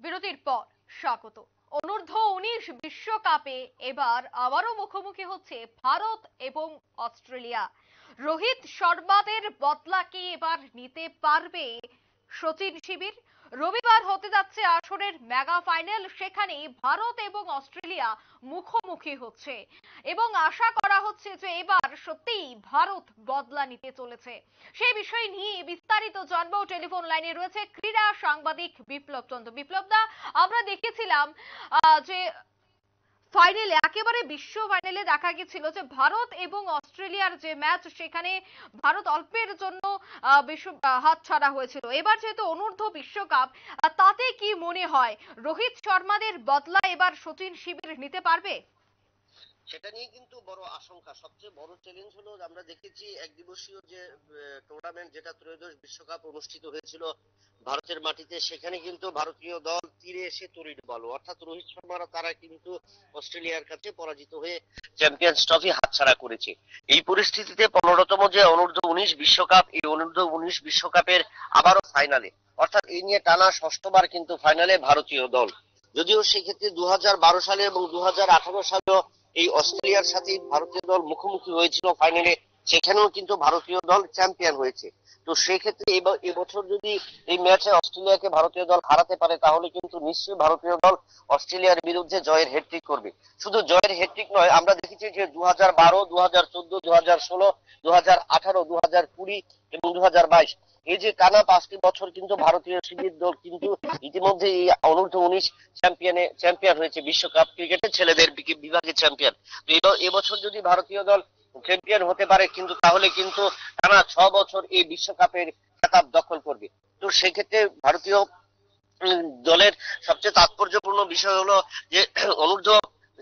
বিরতির পর স্বাগত। অনূর্ধ্ব-19 বিশ্বকাপে এবার আবারও মুখোমুখি হচ্ছে ভারত এবং অস্ট্রেলিয়া। রোহিত শর্মাদের বদলা কি এবার নিতে পারবে সচিন শিবির? রবিবার হতে যাচ্ছে আসরের মেগা ফাইনাল, সেখানে ভারত এবং অস্ট্রেলিয়া মুখোমুখি হচ্ছে এবং আশা করা হচ্ছে যে এবার সত্যিই ভারত বদলা নিতে চলেছে। সেই বিষয় নিয়ে বিস্তারিত জানবো। টেলিফোন লাইনে রয়েছে ক্রীড়া সাংবাদিক বিপ্লব চন্দ্র। বিপ্লব দা, আমরা দেখেছিলাম যে ফাইনালে, একেবারে বিশ্ব ফাইনালে দেখা গেছিল যে ভারত এবং অস্ট্রেলিয়ার যে ম্যাচ, সেখানে ভারত অল্পের জন্য হাত ছাড়া হয়েছিল। এবার যেহেতু অনূর্ধ্ব বিশ্বকাপ, তাতে কি মনে হয় রোহিত শর্মাদের বদলা এবার সচিন শিবির নিতে পারবে? সেটা নিয়ে কিন্তু বড় আশঙ্কা। সবচেয়ে বড় চ্যালেঞ্জ হলো, আমরা দেখেছি একদিবসীয় যে টুর্নামেন্ট, যেটা ত্রয়োদশ বিশ্বকাপ অনুষ্ঠিত হয়েছিল ভারতের মাটিতে, সেখানে কিন্তু ভারতীয় দল তীরে এসে তড়িৎ বল, অর্থাৎ রোহিত শর্মারা তারা কিন্তু অস্ট্রেলিয়ার কাছে পরাজিত হয়ে চ্যাম্পিয়ন্স ট্রফি হাতছাড়া করেছে। এই পরিস্থিতিতে 15তম যে অনূর্ধ্ব-19 বিশ্বকাপ, এই অনূর্ধ্ব-19 বিশ্বকাপের আবারও ফাইনালে, অর্থাৎ এই নিয়ে টানা ষষ্ঠবার কিন্তু ফাইনালে ভারতীয় দল। যদিও সেক্ষেত্রে 2012 সালে এবং 2018 সালেও এই অস্ট্রেলিয়ার সাথে ভারতীয় দল মুখোমুখি হয়েছিল ফাইনালে, সেখানেও কিন্তু ভারতীয় দল চ্যাম্পিয়ন হয়েছে। তো সেক্ষেত্রে এবছর যদি এই ম্যাচে অস্ট্রেলিয়াকে ভারতীয় দল হারাতে পারে, তাহলে কিন্তু নিশ্চয়ই ভারতীয় দল অস্ট্রেলিয়ার বিরুদ্ধে জয়ের হ্যাটট্রিক করবে। শুধু জয়ের হ্যাটট্রিক নয়, আমরা দেখেছি যে 2012, 2014, 2016, 2018, 2020 এবং 2022, এই যে টানা 5টি বছর কিন্তু ভারতীয় শিবির দল কিন্তু ইতিমধ্যে এই অনূর্ধ্ব-19 চ্যাম্পিয়ন হয়েছে, বিশ্বকাপ ক্রিকেটে ছেলেদের বিভাগে চ্যাম্পিয়ন। তো এবছর যদি ভারতীয় দল চ্যাম্পিয়ন হতে পারে, কিন্তু তাহলে কিন্তু টানা 6 বছর এই বিশ্বকাপের খেতাব দখল করবে। তো সেক্ষেত্রে ভারতীয় দলের সবচেয়ে তাৎপর্যপূর্ণ বিষয় হলো যে অনূর্ধ্ব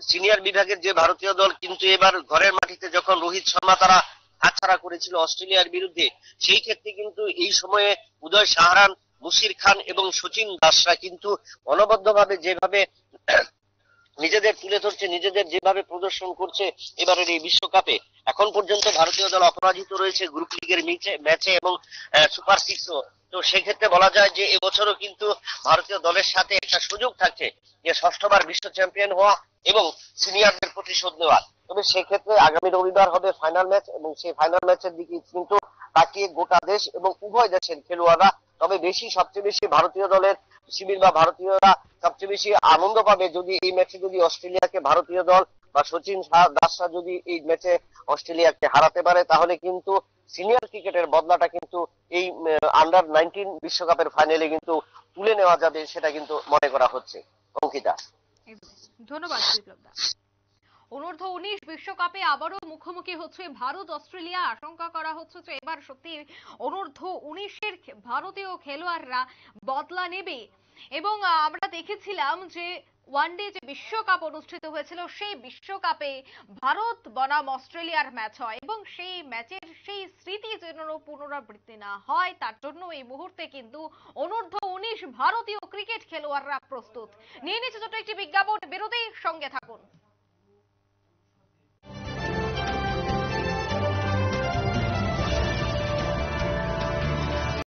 সিনিয়র বিভাগের যে ভারতীয় দল কিন্তু এবার ঘরের মাটিতে যখন রোহিত শর্মা তারা হাতছাড়া করেছিল অস্ট্রেলিয়ার বিরুদ্ধে, সেই ক্ষেত্রে কিন্তু এই সময়ে উদয় সাহারান, মুশির খান এবং সচিন দাসরা কিন্তু অনবদ্যভাবে যেভাবে নিজেদের তুলে ধরছে, নিজেদের যেভাবে প্রদর্শন করছে এবারের এই বিশ্বকাপে, এখন পর্যন্ত ভারতীয় দল অপরাজিত রয়েছে গ্রুপ লিগের ম্যাচে এবং সুপার সিক্সও। তো সেক্ষেত্রে বলা যায় যে এবছরও কিন্তু ভারতীয় দলের সাথে একটা সুযোগ থাকছে যে ষষ্ঠবার বিশ্ব চ্যাম্পিয়ন হওয়া এবং সিনিয়রদের প্রতিশোধ নেওয়া। তবে সেক্ষেত্রে আগামী রবিবার হবে ফাইনাল ম্যাচ, এবং সেই ফাইনাল ম্যাচের দিকে কিন্তু তাকিয়ে গোটা দেশ এবং উভয় দেশের খেলোয়াড়রা। তবে সবচেয়ে বেশি ভারতীয় দলের শিবির বা ভারতীয়রা সবচেয়ে বেশি আনন্দ পাবে যদি এই ম্যাচে যদি অস্ট্রেলিয়াকে ভারতীয় দল বা সচিন দাসরা যদি এই ম্যাচে অস্ট্রেলিয়াকে হারাতে পারে, তাহলে কিন্তু সিনিয়র ক্রিকেটের বদলাটা কিন্তু এই আন্ডার-19 বিশ্বকাপের ফাইনালে কিন্তু তুলে নেওয়া যাবে, সেটা কিন্তু মনে করা হচ্ছে। অঙ্কিতা, ধন্যবাদ বিপ্লব দা। অনূর্ধ্ব-19 বিশ্বকাপে আবারও মুখোমুখি হচ্ছে ভারত অস্ট্রেলিয়া। আশঙ্কা করা হচ্ছে যে এবার সত্যি অনূর্ধ্ব-19-এর ভারতীয় খেলোয়াড়রা বদলা নেবে। এবং আমরা দেখেছিলাম যে ওয়ানডে যে বিশ্বকাপ অনুষ্ঠিত হয়েছিল, সেই বিশ্বকাপে ভারত বনাম অস্ট্রেলিয়ার ম্যাচ হয় এবং সেই ম্যাচের সেই স্মৃতি যেন পুনরাবৃত্তি না হয়, তার জন্য এই মুহূর্তে কিন্তু অনূর্ধ্ব-19 ভারতীয় ক্রিকেট খেলোয়াড়রা প্রস্তুত। নিয়ে নিচ্ছে ছোট একটি বিজ্ঞাপন বিরতির, সঙ্গে থাকুন।